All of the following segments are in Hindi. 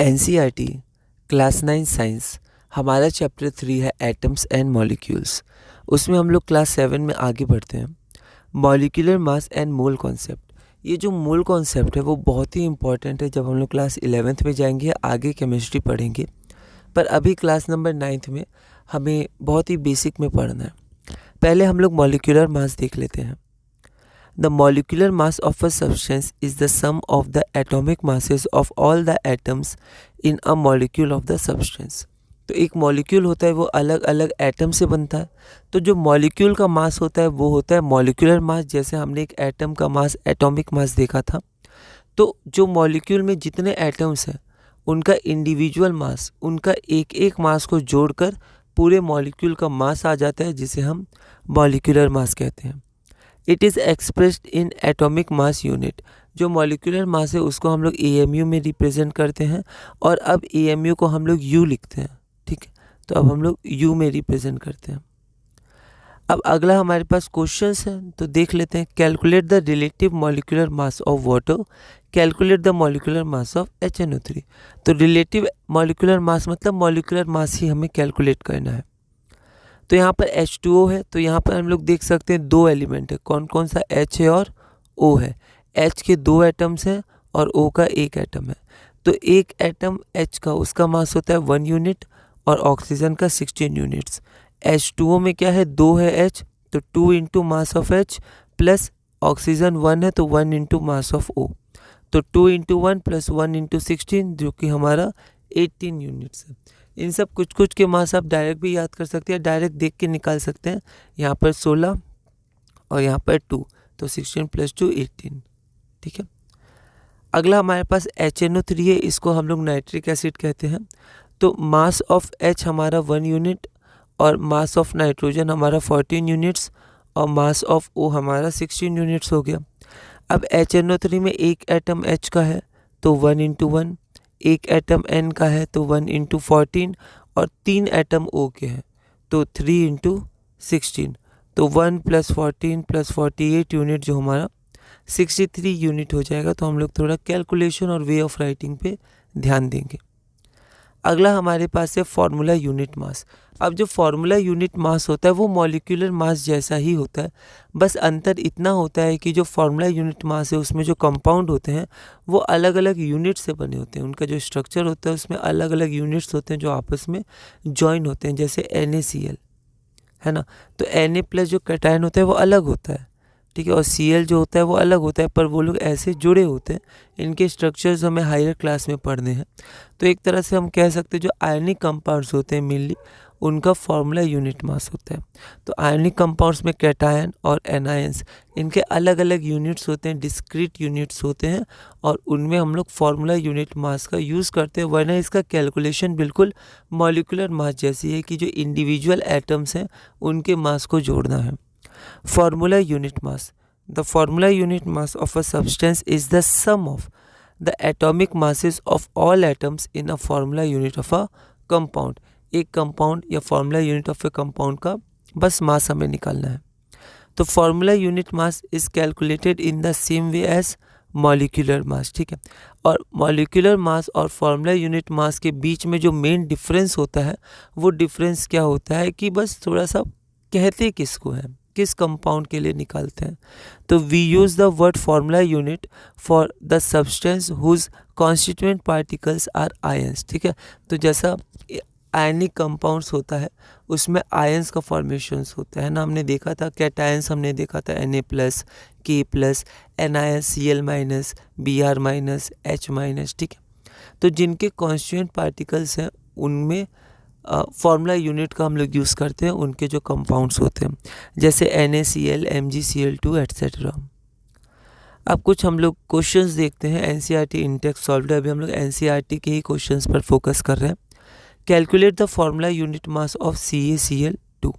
एनसीईआरटी क्लास 9 साइंस हमारा चैप्टर 3 है एटम्स एंड मॉलिक्यूल्स। उसमें हम लोग क्लास 7 में आगे बढ़ते हैं। Molecular mass and mole concept, ये जो मोल कॉन्सेप्ट है वो बहुत ही इंपॉर्टेंट है। जब हम लोग क्लास 11th में जाएंगे आगे केमिस्ट्री पढ़ेंगे, पर अभी क्लास नंबर 9th में हमें बहुत ही बेसिक में पढ़ना है। पहले हम लोग मॉलिक्यूलर मास देख लेते हैं। The molecular mass of a substance is the sum of the atomic masses of all the atoms in a molecule of the substance। तो एक मॉलिक्यूल होता है वो अलग अलग एटम से बनता है। तो जो मॉलिक्यूल का मास होता है वो होता है मॉलिक्यूलर मास। जैसे हमने एक एटम का मास एटॉमिक मास देखा था, तो जो मॉलिक्यूल में जितने एटम्स हैं उनका इंडिविजुअल मास, उनका एक एक मास को जोड़कर पूरे मॉलिक्यूल का मास आ जाता है, जिसे हम मॉलिक्यूलर मास कहते हैं। It is expressed in atomic mass unit. जो मॉलिक्यूलर मास है उसको हम लोग AMU में रिप्रेजेंट करते हैं, और अब AMU को हम लोग U लिखते हैं। ठीक है, तो अब हम लोग U में रिप्रेजेंट करते हैं। अब अगला हमारे पास क्वेश्चंस है, तो देख लेते हैं। Calculate the relative molecular mass of water, calculate the molecular mass of HNO3। तो रिलेटिव मॉलिक्यूलर मास मतलब मॉलिक्यूलर मास ही हमें कैलकुलेट करना है। तो यहाँ पर H2O है, तो यहाँ पर हम लोग देख सकते हैं दो एलिमेंट है। कौन कौन सा? H है और O है। H के दो एटम्स हैं और O का एक एटम है। तो एक एटम H का, उसका मास होता है 1 यूनिट और ऑक्सीजन का 16 यूनिट्स। H2O में क्या है? 2 है H, तो 2 into mass of H plus oxygen 1 है तो 1 इंटू मास ऑफ O। तो 2 इंटू 1 प्लस 1 इंटू 16 जो कि हमारा 18 यूनिट्स है। इन सब कुछ कुछ के मास आप डायरेक्ट भी याद कर सकते हैं, डायरेक्ट देख के निकाल सकते हैं। यहाँ पर 16 और यहाँ पर 2, तो 16 प्लस 2 18। ठीक है, अगला हमारे पास HNO3 है, इसको हम लोग नाइट्रिक एसिड कहते हैं। तो मास ऑफ H हमारा 1 यूनिट और मास ऑफ नाइट्रोजन हमारा 14 यूनिट्स और मास ऑफ O हमारा 16 यूनिट्स हो गया। अब HNO3 में एक एटम H का है तो 1 इंटू 1, एक एटम N का है तो 1 इंटू 14 और 3 एटम O के हैं तो 3 इंटू 16, तो 1 प्लस 14 प्लस 48 यूनिट जो हमारा 63 यूनिट हो जाएगा। तो हम लोग थोड़ा कैलकुलेशन और वे ऑफ राइटिंग पे ध्यान देंगे। अगला हमारे पास है फार्मूला यूनिट मास। अब जो फार्मूला यूनिट मास होता है वो मॉलिक्यूलर मास जैसा ही होता है, बस अंतर इतना होता है कि जो फार्मूला यूनिट मास है उसमें जो कंपाउंड होते हैं वो अलग अलग यूनिट से बने होते हैं। उनका जो स्ट्रक्चर होता है उसमें अलग अलग यूनिट्स होते हैं जो आपस में जॉइन होते हैं। जैसे NaCl है ना, तो Na प्लस जो कैटायन होता है वो अलग होता है, ठीक है, और Cl जो होता है वो अलग होता है, पर वो लोग ऐसे जुड़े होते हैं। इनके स्ट्रक्चर्स हमें हायर क्लास में पढ़ने हैं। तो एक तरह से हम कह सकते हैं जो आयनिक कंपाउंड्स होते हैं मेनली उनका फार्मूला यूनिट मास होता है। तो आयनिक कंपाउंड्स में कैटायन और एनायंस, इनके अलग अलग यूनिट्स होते हैं, डिस्क्रीट यूनिट्स होते हैं, और उनमें हम लोग फार्मूला यूनिट मास का यूज़ करते हैं। वरना इसका कैलकुलेशन बिल्कुल मॉलिक्यूलर मास जैसी है कि जो इंडिविजुअल एटम्स हैं उनके मास को जोड़ना है। Formula unit mass. The formula unit mass of a substance is the sum of the atomic masses of all atoms in a formula unit of a compound। एक कंपाउंड या formula unit of a compound का बस मास हमें निकालना है। तो formula unit mass is calculated in the same way as molecular mass. ठीक है, और मॉलिक्यूलर मास और फार्मूला यूनिट मास के बीच में जो मेन डिफरेंस होता है वो डिफरेंस क्या होता है कि बस थोड़ा सा कहते किसको है, किस कंपाउंड के लिए निकालते हैं। तो we use the word formula unit for the substance whose constituent particles are ions. ठीक है, तो जैसा आयनिक कंपाउंड्स होता है उसमें आयंस का फॉर्मेशंस होता है ना, हमने देखा था। कैटायंस हमने देखा था Na plus, K plus, anions Cl minus, Br minus, H minus. ठीक है, तो जिनके कॉन्स्टिट्यूएंट पार्टिकल्स हैं उनमें फार्मूला यूनिट का हम लोग यूज़ करते हैं उनके जो कंपाउंड्स होते हैं, जैसे NaCl, MgCl2 एट्सेट्रा। अब कुछ हम लोग क्वेश्चंस देखते हैं। NCERT Intex solved. अभी हम लोग NCERT के ही क्वेश्चंस पर फोकस कर रहे हैं। Calculate the formula unit mass of CaCl2।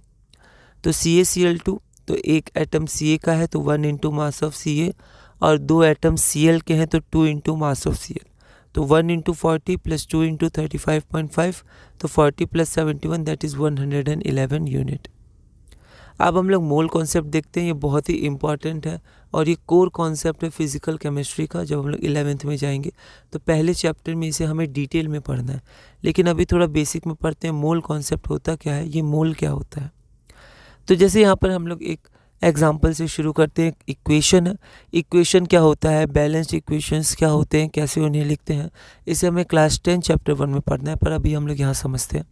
तो CaCl2, तो एक एटम Ca का है तो 1 इंटू मास ऑफ Ca, और दो एटम Cl के हैं तो 2 इंटू मास ऑफ Cl। तो 1 इंटू 40 प्लस 2 इंटू 35.5, तो 40 प्लस 71 दैट इज़ 111 यूनिट। अब हम लोग मोल कॉन्सेप्ट देखते हैं, ये बहुत ही इम्पॉर्टेंट है और ये कोर कॉन्सेप्ट है फिजिकल केमिस्ट्री का। जब हम लोग 11th में जाएंगे तो पहले चैप्टर में इसे हमें डिटेल में पढ़ना है, लेकिन अभी थोड़ा बेसिक में पढ़ते हैं। मोल कॉन्सेप्ट होता क्या है, ये मोल क्या होता है। तो जैसे यहाँ पर हम लोग एक एग्जाम्पल से शुरू करते हैं। इक्वेशन है, इक्वेशन क्या होता है, बैलेंस्ड इक्वेशंस क्या होते हैं, कैसे उन्हें लिखते हैं, इसे हमें क्लास 10 चैप्टर 1 में पढ़ना है, पर अभी हम लोग यहाँ समझते हैं।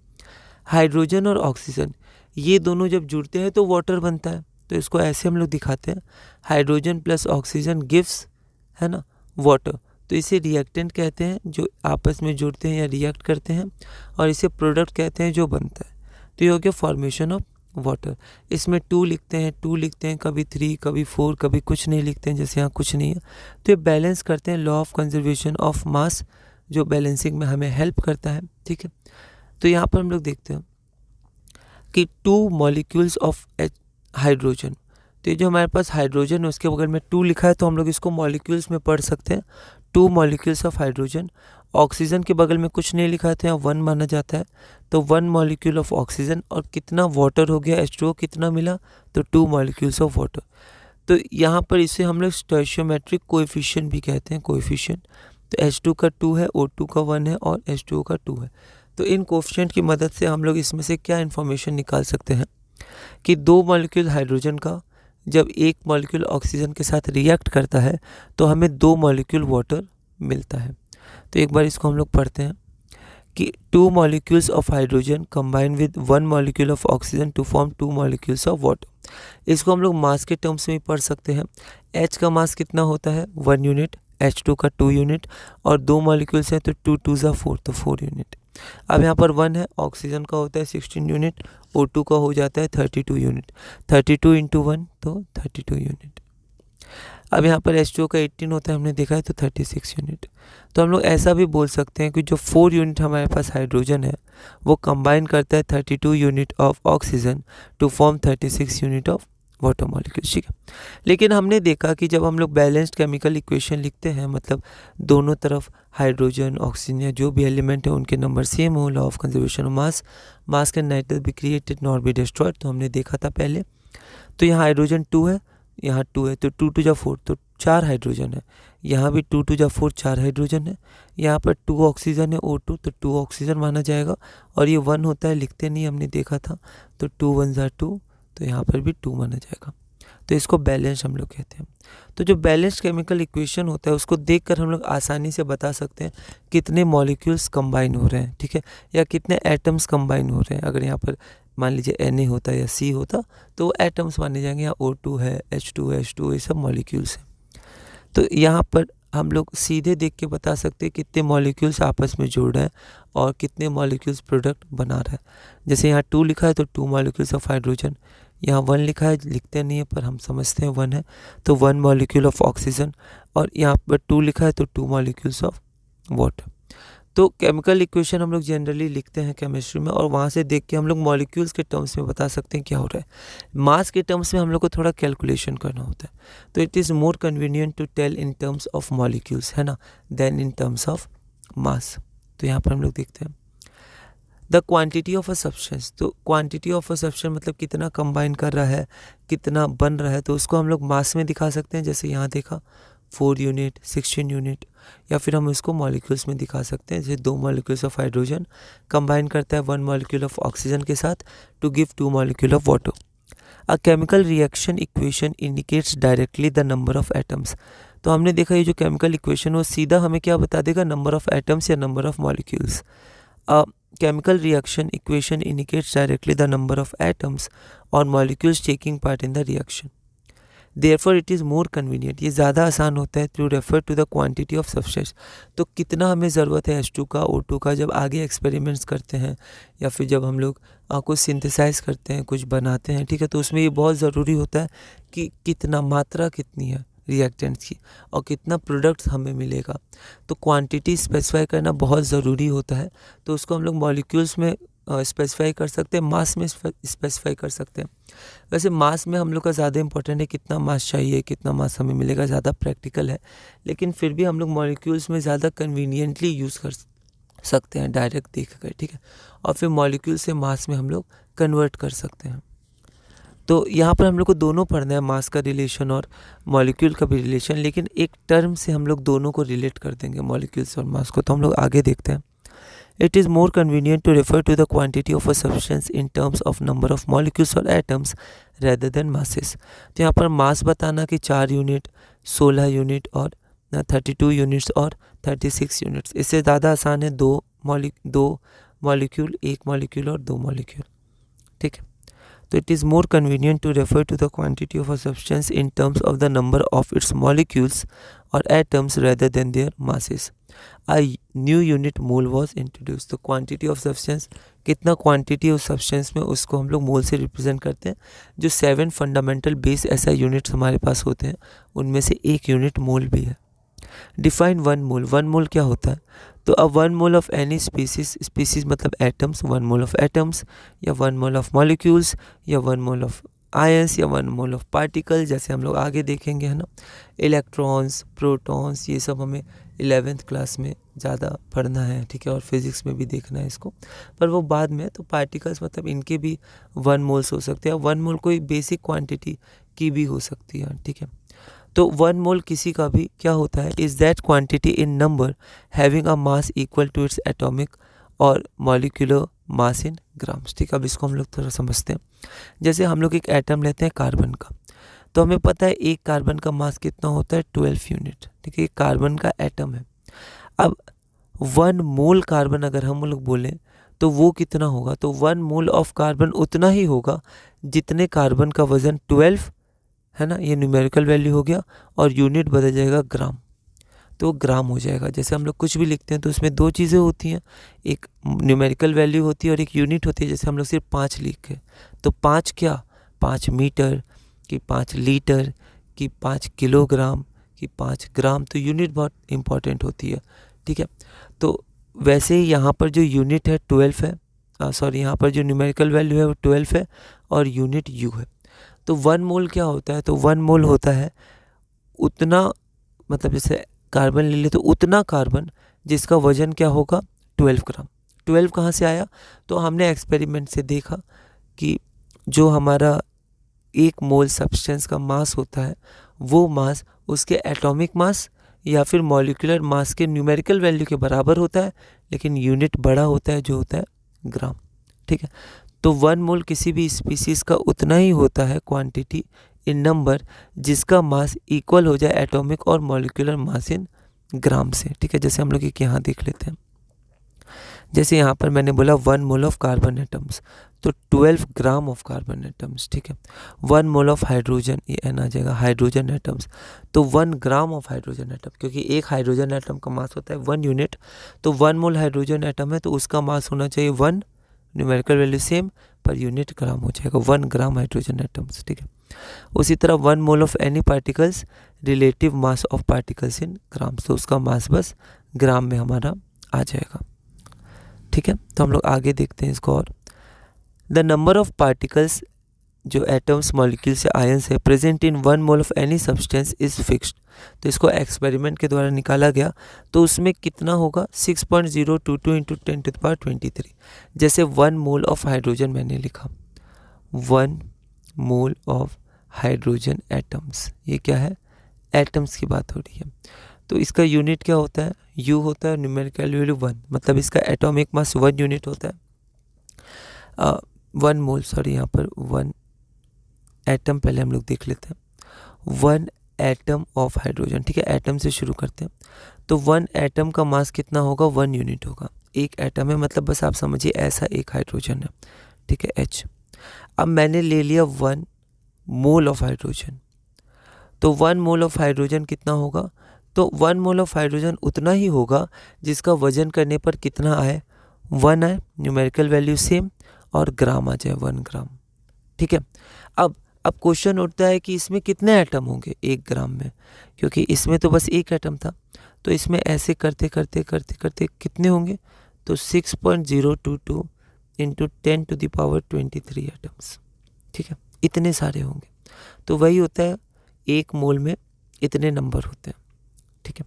हाइड्रोजन और ऑक्सीजन ये दोनों जब जुड़ते हैं तो वाटर बनता है, तो इसको ऐसे हम लोग दिखाते हैं, हाइड्रोजन प्लस ऑक्सीजन गिव्स, है ना, वाटर। तो इसे रिएक्टेंट कहते हैं जो आपस में जुड़ते हैं या रिएक्ट करते हैं, और इसे प्रोडक्ट कहते हैं जो बनता है। तो ये हो गया फॉर्मेशन ऑफ वाटर। इसमें 2 लिखते हैं, कभी 3, कभी 4, कभी कुछ नहीं लिखते हैं, जैसे यहाँ कुछ नहीं है। तो ये बैलेंस करते हैं, law of conservation of mass जो बैलेंसिंग में हमें हेल्प करता है, ठीक है। तो यहाँ पर हम लोग देखते हैं कि 2 मॉलिक्यूल्स ऑफ हाइड्रोजन, तो ये जो हमारे पास हाइड्रोजन है उसके बगल में 2 लिखा है, तो हम लोग इसको मॉलिक्यूल्स में पढ़ सकते हैं, 2 मॉलिक्यूल्स ऑफ हाइड्रोजन। ऑक्सीजन के बगल में कुछ नहीं लिखा था, यहाँ 1 माना जाता है, तो 1 मॉलिक्यूल ऑफ ऑक्सीजन। और कितना वाटर हो गया, H2O कितना मिला, तो 2 मॉलिक्यूल्स ऑफ वाटर। तो यहाँ पर इसे हम लोग स्टोइशियोमेट्रिक कोएफिशिएंट भी कहते हैं, कोएफिशिएंट। तो H2 का 2 है, O2 का 1 है और H2O का 2 है। तो इन कोएफिशिएंट की मदद से हम लोग इसमें से क्या इन्फॉर्मेशन निकाल सकते हैं कि 2 मॉलिक्यूल हाइड्रोजन का जब 1 मॉलिक्यूल ऑक्सीजन के साथ रिएक्ट करता है तो हमें 2 मॉलिक्यूल वाटर मिलता है। तो एक बार इसको हम लोग पढ़ते हैं कि 2 molecules of hydrogen combine with 1 molecule of oxygen to form 2 molecules of water. इसको हम लोग मास के टर्म्स में पढ़ सकते हैं। H का मास कितना होता है, 1 यूनिट, H2 का 2 यूनिट, और 2 मॉलिक्यूल्स हैं तो 2 2 ज़ा 4, तो 4 यूनिट। अब यहाँ पर 1 है, ऑक्सीजन का होता है 16 यूनिट, O2 का हो जाता है 32 यूनिट, 32 इंटू 1 तो 32 यूनिट। अब यहाँ पर H2O का 18 होता है, हमने देखा है, तो 36 यूनिट। तो हम लोग ऐसा भी बोल सकते हैं कि जो 4 यूनिट हमारे पास हाइड्रोजन है वो कंबाइन करता है 32 unit of oxygen to form 36 unit of water molecules, ठीक है। लेकिन हमने देखा कि जब हम लोग बैलेंस्ड केमिकल इक्वेशन लिखते हैं, मतलब दोनों तरफ हाइड्रोजन ऑक्सीजन या जो भी एलिमेंट है उनके नंबर सेम हो, law of conservation of mass, mass can neither be created nor be destroyed, तो हमने देखा था पहले। तो यहाँ हाइड्रोजन 2 है, यहाँ 2 है, तो 2 2 जा 4, तो 4 हाइड्रोजन है। यहाँ भी 2 2 जा 4, 4 हाइड्रोजन है। यहाँ पर 2 ऑक्सीजन है, O2, तो 2 ऑक्सीजन माना जाएगा। और ये 1 होता है, लिखते नहीं, हमने देखा था, तो 2 1 जा 2, तो यहाँ पर भी 2 माना जाएगा। तो इसको बैलेंस हम लोग कहते हैं। तो जो बैलेंस्ड केमिकल इक्वेशन होता है उसको देखकर हम लोग आसानी से बता सकते हैं कितने मॉलिक्यूल्स कंबाइन हो रहे हैं, ठीक है, या कितने एटम्स कंबाइन हो रहे हैं। अगर यहाँ पर मान लीजिए Na होता या C होता तो वो एटम्स माने जाएंगे, यहाँ O2 है, H2 ये सब मॉलिक्यूल्स हैं। तो यहाँ पर हम लोग सीधे देख के बता सकते हैं कितने मॉलिक्यूल्स आपस में जुड़ रहे हैं और कितने मॉलिक्यूल्स प्रोडक्ट बना रहे हैं। जैसे यहाँ 2 लिखा है तो 2 मॉलिक्यूल्स ऑफ हाइड्रोजन, यहाँ 1 लिखा है, लिखते नहीं है पर हम समझते हैं 1 है, तो 1 मॉलिक्यूल ऑफ ऑक्सीजन, और यहाँ पर 2 लिखा है तो 2 मॉलिक्यूल्स ऑफ वाटर। तो केमिकल इक्वेशन हम लोग जनरली लिखते हैं केमिस्ट्री में, और वहाँ से देख के हम लोग मॉलिक्यूल्स के टर्म्स में बता सकते हैं क्या हो रहा है। मास के टर्म्स में हम लोग को थोड़ा कैलकुलेशन करना होता है, तो it is more convenient to tell in terms of molecules, है ना, then in terms of mass. तो यहाँ पर हम लोग देखते हैं the quantity of a substance. तो क्वांटिटी ऑफ अ सब्सटेंस मतलब कितना कंबाइन कर रहा है, कितना बन रहा है, तो उसको हम लोग मास में दिखा सकते हैं। जैसे यहाँ देखा 4 यूनिट, 16 यूनिट, या फिर हम इसको मॉलिक्यूल्स में दिखा सकते हैं। जैसे 2 मॉलिक्यूल्स ऑफ हाइड्रोजन कंबाइन करता है 1 मॉलिक्यूल ऑफ ऑक्सीजन के साथ to give 2 molecule of water. A chemical reaction equation indicates directly the number of atoms. तो हमने देखा ये जो केमिकल इक्वेशन वो सीधा हमें क्या बता देगा, नंबर ऑफ एटम्स या number of molecules. Chemical reaction equation indicates directly the number of atoms or molecules taking part in the reaction. Therefore, it is more convenient. ये ज़्यादा आसान होता है to refer to the quantity of substance. तो कितना हमें ज़रूरत है H2 का, O2 का, जब आगे एक्सपेरिमेंट्स करते हैं या फिर जब हम लोग कुछ सिंथेसाइज करते हैं, कुछ बनाते हैं, ठीक है, तो उसमें ये बहुत ज़रूरी होता है कि कितना मात्रा कितनी है रिएक्टेंट्स की और कितना प्रोडक्ट्स हमें मिलेगा। तो क्वांटिटी स्पेसिफाई करना बहुत ज़रूरी होता है। तो उसको हम लोग मॉलिक्यूल्स में स्पेसिफाई कर सकते हैं, मास में स्पेसिफाई कर सकते हैं। वैसे मास में हम लोग का ज़्यादा इंपॉर्टेंट है, कितना मास चाहिए, कितना मास हमें मिलेगा, ज़्यादा प्रैक्टिकल है। लेकिन फिर भी हम लोग मॉलिक्यूल्स में ज़्यादा कन्वीनियंटली यूज़ कर सकते हैं डायरेक्ट देख कर, ठीक है, और फिर मॉलिक्यूल से मास में हम लोग कन्वर्ट कर सकते हैं। तो यहाँ पर हम लोग को दोनों पढ़ना है, मास का रिलेशन और मॉलिक्यूल का भी रिलेशन, लेकिन एक टर्म से हम लोग दोनों को रिलेट कर देंगे, मॉलिक्यूल्स और मास को। तो हम लोग आगे देखते हैं। It is more convenient to refer to the quantity of a substance in terms of number of molecules और एटम्स रेदर देन मासेस। तो यहाँ पर मास बताना कि 4 यूनिट, 16 यूनिट और 32 यूनिट्स और 36 यूनिट्स, इससे ज़्यादा आसान है दो मॉलिक्यूल, एक मॉलिक्यूल और 2 मॉलिक्यूल। ठीक है, तो it is more convenient to refer to the quantity of a substance in terms of the number of its molecules और atoms rather than their masses. A new unit mole was introduce. तो क्वांटिटी ऑफ सब्सटेंस, कितना क्वांटिटी उस सब्सटेंस में, उसको हम लोग मोल से रिप्रेजेंट करते हैं। जो 7 फंडामेंटल बेस ऐसा यूनिट्स हमारे पास होते हैं, उनमें से एक यूनिट मोल भी है। डिफाइन 1 मोल। 1 मोल क्या होता है? तो अब 1 मोल ऑफ एनी स्पीसीज मतलब एटम्स, 1 मोल ऑफ एटम्स या 1 मोल ऑफ मॉलिक्यूल्स या 1 मोल ऑफ आयंस या 1 मोल ऑफ पार्टिकल, जैसे हम लोग आगे देखेंगे, है ना। इलेक्ट्रॉन्स, प्रोटॉन्स, ये सब हमें 11th क्लास में ज़्यादा पढ़ना है, ठीक है, और फिजिक्स में भी देखना है इसको, पर वो बाद में। तो पार्टिकल्स मतलब इनके भी 1 मोल्स हो सकते हैं। 1 मोल कोई बेसिक क्वांटिटी की भी हो सकती है, ठीक है। तो 1 मोल किसी का भी क्या होता है? Is that quantity in number having a mass equal to its atomic or molecular mass in grams. ठीक है, अब इसको हम लोग थोड़ा समझते हैं। जैसे हम लोग एक एटम लेते हैं कार्बन का, तो हमें पता है एक कार्बन का मास कितना होता है? 12 यूनिट। ठीक है, एक कार्बन का एटम है। अब 1 मोल कार्बन अगर हम लोग बोलें तो वो कितना होगा? तो 1 मोल ऑफ कार्बन उतना ही होगा जितने कार्बन का वजन 12, है ना, ये न्यूमेरिकल वैल्यू हो गया, और यूनिट बदल जाएगा ग्राम, तो ग्राम हो जाएगा। जैसे हम लोग कुछ भी लिखते हैं तो उसमें 2 चीज़ें होती हैं, एक न्यूमेरिकल वैल्यू होती है और एक यूनिट होती है। जैसे हम लोग सिर्फ 5 लिखे, तो 5 क्या? 5 मीटर कि 5 लीटर कि 5 किलोग्राम कि 5 ग्राम, तो यूनिट बहुत इंपॉर्टेंट होती है। ठीक है, तो वैसे ही यहाँ पर जो यूनिट है 12 है, यहाँ पर जो न्यूमेरिकल वैल्यू है वो 12 है और यूनिट यू है। तो 1 मोल क्या होता है? तो 1 मोल होता है उतना, मतलब जैसे कार्बन ले ले तो उतना कार्बन जिसका वजन क्या होगा? 12 ग्राम। 12 कहाँ से आया? तो हमने एक्सपेरिमेंट से देखा कि जो हमारा 1 मोल सब्सटेंस का मास होता है, वो मास उसके एटॉमिक मास या फिर मॉलिक्यूलर मास के न्यूमेरिकल वैल्यू के बराबर होता है, लेकिन यूनिट बड़ा होता है जो होता है ग्राम। ठीक है, तो 1 मोल किसी भी स्पीसीज का उतना ही होता है क्वांटिटी इन नंबर जिसका मास इक्वल हो जाए एटॉमिक और मॉलिक्यूलर मास इन ग्राम से। ठीक है, जैसे हम लोग एक यहाँ देख लेते हैं। जैसे यहाँ पर मैंने बोला 1 मोल ऑफ कार्बन एटम्स, तो 12 ग्राम ऑफ कार्बन एटम्स। ठीक है, 1 मोल ऑफ हाइड्रोजन, ये एन आ जाएगा, हाइड्रोजन एटम्स, तो 1 ग्राम ऑफ हाइड्रोजन एटम, क्योंकि एक हाइड्रोजन एटम का मास होता है 1 यूनिट, तो 1 मोल हाइड्रोजन एटम है तो उसका मास होना चाहिए 1, न्यूमेरिकल वैल्यू सेम पर यूनिट ग्राम हो जाएगा, 1 ग्राम हाइड्रोजन एटम्स। ठीक है, उसी तरह 1 mole of any particles, relative mass of particles in grams, तो उसका मास बस ग्राम में हमारा आ जाएगा। ठीक है, तो हम लोग आगे देखते हैं इसको। और द नंबर ऑफ पार्टिकल्स, जो एटम्स, मॉलिक्यूल्स या आयंस है, present in 1 mole of any substance is fixed. तो इसको एक्सपेरिमेंट के द्वारा निकाला गया, तो उसमें कितना होगा? 6.022 इंटू 10⁻23। जैसे 1 मोल ऑफ हाइड्रोजन मैंने लिखा, 1 मोल ऑफ हाइड्रोजन एटम्स, ये क्या है? एटम्स की बात हो रही है, तो इसका यूनिट क्या होता है? यू होता है, न्यूमेरिकल वैल्यू 1, मतलब इसका एटॉमिक मास 1 यूनिट होता है। 1 मोल, सॉरी, यहाँ पर 1 एटम पहले हम लोग देख लेते हैं। 1 एटम ऑफ हाइड्रोजन, ठीक है, एटम से शुरू करते हैं। तो 1 एटम का मास कितना होगा? 1 यूनिट होगा। एक एटम है, मतलब बस आप समझिए ऐसा एक हाइड्रोजन है, ठीक है, H। अब मैंने ले लिया 1 मोल ऑफ हाइड्रोजन, तो 1 मोल ऑफ हाइड्रोजन कितना होगा? तो 1 मोल ऑफ हाइड्रोजन उतना ही होगा जिसका वजन करने पर कितना आए? 1 आए, न्यूमेरिकल वैल्यू सेम, और ग्राम आ जाए 1 ग्राम। ठीक है, अब क्वेश्चन उठता है कि इसमें कितने एटम होंगे 1 ग्राम में, क्योंकि इसमें तो बस एक एटम था, तो इसमें ऐसे करते करते करते करते कितने होंगे? तो 6.022 इंटू 10⁻23 एटम्स। ठीक है, इतने सारे होंगे, तो वही होता है 1 मोल में इतने नंबर होते हैं। ठीक है,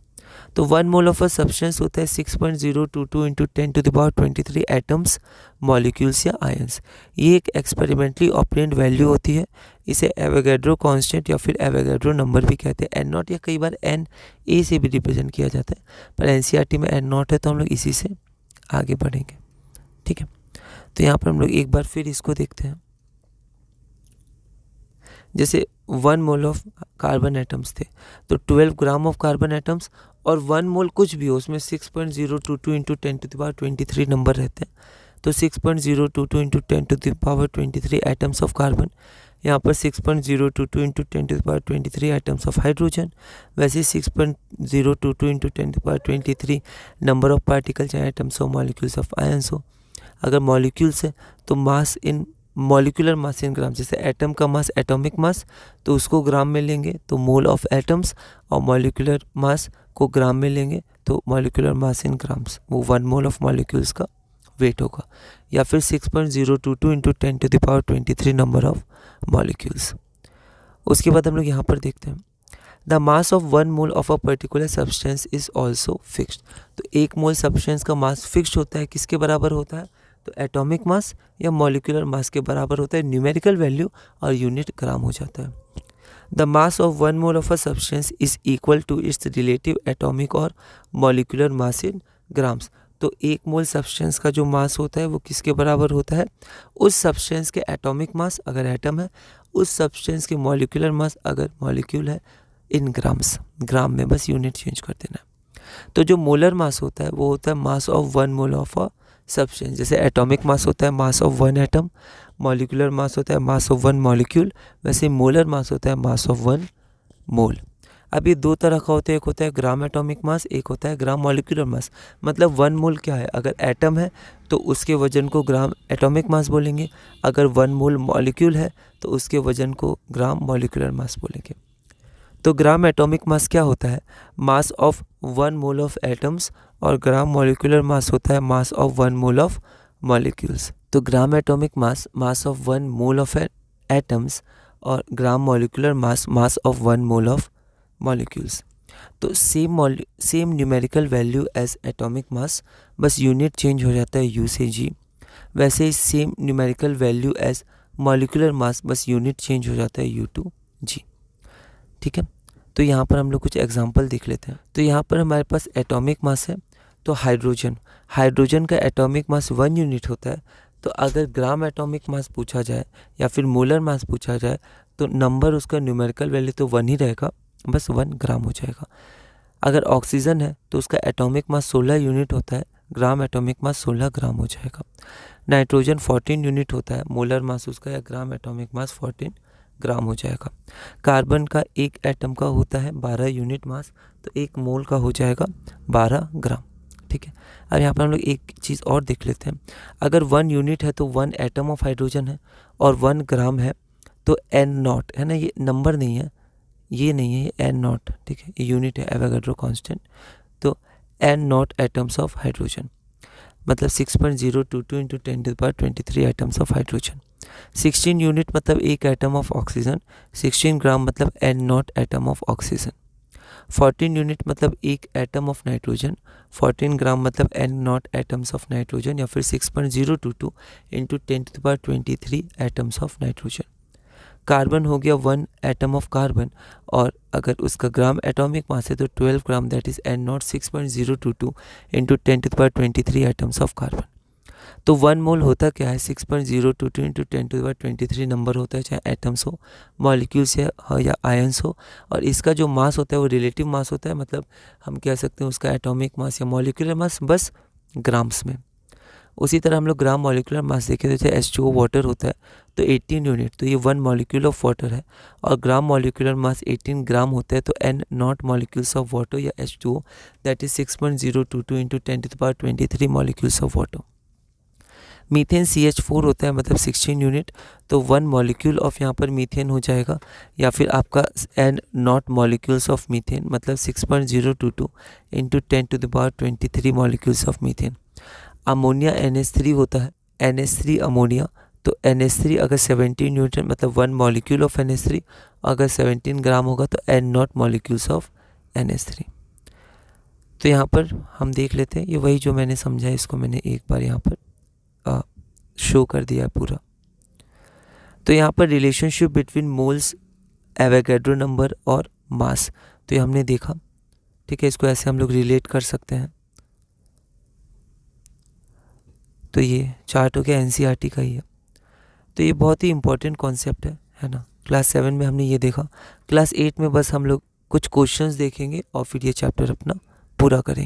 तो 1 मोल ऑफ अ सब्सटेंस होता है 6.022 इंटू 10⁻23 एटम्स, मॉलिक्यूल्स या आयंस। ये एक एक्सपेरिमेंटली ऑब्टेन्ड वैल्यू होती है। इसे एवोगैड्रो कांस्टेंट या फिर एवोगैड्रो नंबर भी कहते हैं। n0 या कई बार na से भी रिप्रेजेंट किया जाता है, पर एनसीईआरटी में n0 है तो हम लोग इसी से आगे बढ़ेंगे। ठीक है, तो यहाँ पर हम लोग एक बार फिर इसको देखते हैं। जैसे 1 मोल ऑफ कार्बन एटम्स थे तो 12 ग्राम ऑफ कार्बन एटम्स, और 1 मोल कुछ भी हो उसमें 6.022 इंटू 10⁻23 नंबर रहते हैं। तो 6.022 इंटू 10⁻23 एटम्स ऑफ कार्बन, यहाँ पर 6.022 इंटू 10⁻23 एटम्स ऑफ हाइड्रोजन, वैसे 6.022 इंटू 10⁻23 नंबर ऑफ पार्टिकल चाहे atoms of molecules of ions हो। अगर मॉलिक्यूल्स है तो मास इन मॉलिक्यूलर मास इन ग्राम, जैसे एटम का मास एटॉमिक मास तो उसको ग्राम में लेंगे तो मोल ऑफ एटम्स, और मॉलिक्यूलर मास को ग्राम में लेंगे तो मॉलिक्यूलर मास इन ग्राम्स, वो 1 मोल ऑफ मॉलिक्यूल्स का वेट होगा। या फिर 6.022 इंटू 10⁻23 नंबर ऑफ मॉलिक्यूल्स। उसके बाद हम लोग यहाँ पर देखते हैं the mass of 1 mole of a particular substance is also fixed. तो 1 मोल सब्सटेंस का मास फिक्स्ड होता है, किसके बराबर होता है? तो एटॉमिक मास या मॉलिक्यूलर मास के बराबर होता है। न्यूमेरिकल वैल्यू और यूनिट ग्राम हो जाता है। The mass of 1 mole of a substance is equal to its relative atomic or molecular mass in grams. तो 1 मोल सब्सटेंस का जो मास होता है वो किसके बराबर होता है? उस सब्सटेंस के एटॉमिक मास अगर एटम है, उस सब्सटेंस के मॉलिक्यूलर मास अगर मॉलिक्यूल है, इन ग्राम्स। ग्राम में बस यूनिट चेंज कर देना है। तो जो मोलर मास होता है वो होता है mass of 1 mole of a substance. जैसे एटॉमिक मास होता है mass of 1 atom, molecular mass होता है मास ऑफ 1 मॉलिक्यूल, वैसे मोलर मास होता है मास ऑफ 1 मोल। अब ये 2 तरह का होता है, एक होता है ग्राम एटॉमिक मास, एक होता है ग्राम मॉलिक्यूलर मास। मतलब 1 मोल क्या है? अगर एटम है तो उसके वजन को ग्राम एटॉमिक मास बोलेंगे, अगर 1 मोल मॉलिक्यूल है तो उसके वजन को ग्राम मॉलिक्यूलर मास बोलेंगे। तो ग्राम एटॉमिक मास क्या होता है? Mass of 1 mole of atoms, और ग्राम मॉलिक्यूलर मास होता है mass of 1 mole of molecules. तो gram atomic mass mass of 1 mole of atoms, और gram molecular mass mass of 1 mole of molecules. तो same numerical value as atomic mass, बस यूनिट चेंज हो जाता है यू से जी। वैसे ही same numerical value as molecular mass, बस यूनिट चेंज हो जाता है यू टू जी। ठीक है, तो यहाँ पर हम लोग कुछ एग्जांपल देख लेते हैं। तो यहाँ पर हमारे पास एटॉमिक मास है, तो हाइड्रोजन का एटॉमिक मास 1 यूनिट होता है। तो अगर ग्राम एटॉमिक मास पूछा जाए या फिर मोलर मास पूछा जाए तो नंबर उसका न्यूमेरिकल वैल्यू तो 1 ही रहेगा, बस 1 ग्राम हो जाएगा। अगर ऑक्सीजन है तो उसका एटॉमिक मास 16 यूनिट होता है, ग्राम एटॉमिक मास 16 ग्राम हो जाएगा। नाइट्रोजन 14 यूनिट होता है, मोलर मास उसका या ग्राम एटॉमिक मास 14 ग्राम हो जाएगा। कार्बन का एक एटम का होता है 12 यूनिट मास, तो 1 मोल का हो जाएगा 12 ग्राम। ठीक है, अब यहाँ पर हम लोग एक चीज़ और देख लेते हैं। अगर 1 यूनिट है तो 1 एटम ऑफ हाइड्रोजन है, और 1 ग्राम है तो n0 है ना, ये नंबर नहीं है, ये नहीं है, ये n0। ठीक है, ये यूनिट है एवोगैड्रो कांस्टेंट। तो n0 एटम्स ऑफ हाइड्रोजन, मतलब 6.022 into 10⁻23 atoms of hydrogen. 16 unit मतलब 1 एटम ऑफ ऑक्सीजन, 16 ग्राम मतलब n0 atom of oxygen. 14 unit मतलब 1 एटम ऑफ नाइट्रोजन, 14 ग्राम मतलब n0 एटम्स ऑफ नाइट्रोजन, या फिर 6.022 into 10⁻23 atoms of nitrogen. Carbon हो गया 1 एटम ऑफ कार्बन, और अगर उसका ग्राम एटॉमिक मास है तो 12 gram, that is n0 6.022 into 10⁻23 atoms of carbon. तो 1 मोल होता क्या है? 6.022 इंटू 10⁻23 नंबर होता है, चाहे एटम्स हो, मॉलिक्यूल्स या आयंस हो। और इसका जो मास होता है वो रिलेटिव मास होता है, मतलब हम कह सकते हैं उसका एटॉमिक मास या मॉलिक्यूलर मास बस ग्राम्स में। उसी तरह हम लोग ग्राम मॉलिक्यूलर मास देखें तो जैसे H2O वाटर होता है तो 18 यूनिट, तो ये 1 मॉलिक्यूल ऑफ वाटर है, और ग्राम मॉलिक्यूलर मास 18 ग्राम होता है, तो n0 मॉलिक्यूल्स ऑफ वाटर या H2O, that is 6.022 into 10⁻23 molecules of water. Methane CH4 होता है, मतलब 16 यूनिट, तो 1 मॉलिक्यूल ऑफ यहाँ पर मीथेन हो जाएगा, या फिर आपका n0 मॉलिक्यूल्स ऑफ मीथेन, मतलब 6.022 into 10⁻23 molecules of methane. Ammonia NH3 होता है, NH3 अमोनिया, तो NH3 अगर 17 यूनिट मतलब 1 मॉलिक्यूल ऑफ NH3, अगर 17 ग्राम होगा तो n0 मॉलिक्यूल्स ऑफ NH3। तो यहाँ पर हम देख लेते हैं, ये वही जो मैंने समझा है इसको मैंने एक बार यहाँ पर शो कर दिया है पूरा। तो यहाँ पर relationship between moles, Avogadro number और मास, तो ये हमने देखा। ठीक है, इसको ऐसे हम लोग रिलेट कर सकते हैं। तो ये चार्ट हो गया, एनसीईआरटी का ही है। तो ये बहुत ही इंपॉर्टेंट कॉन्सेप्ट है ना। क्लास 7 में हमने ये देखा। क्लास 8 में बस हम लोग कुछ क्वेश्चंस देखेंगे और फिर ये चैप्टर अपना पूरा करेंगे।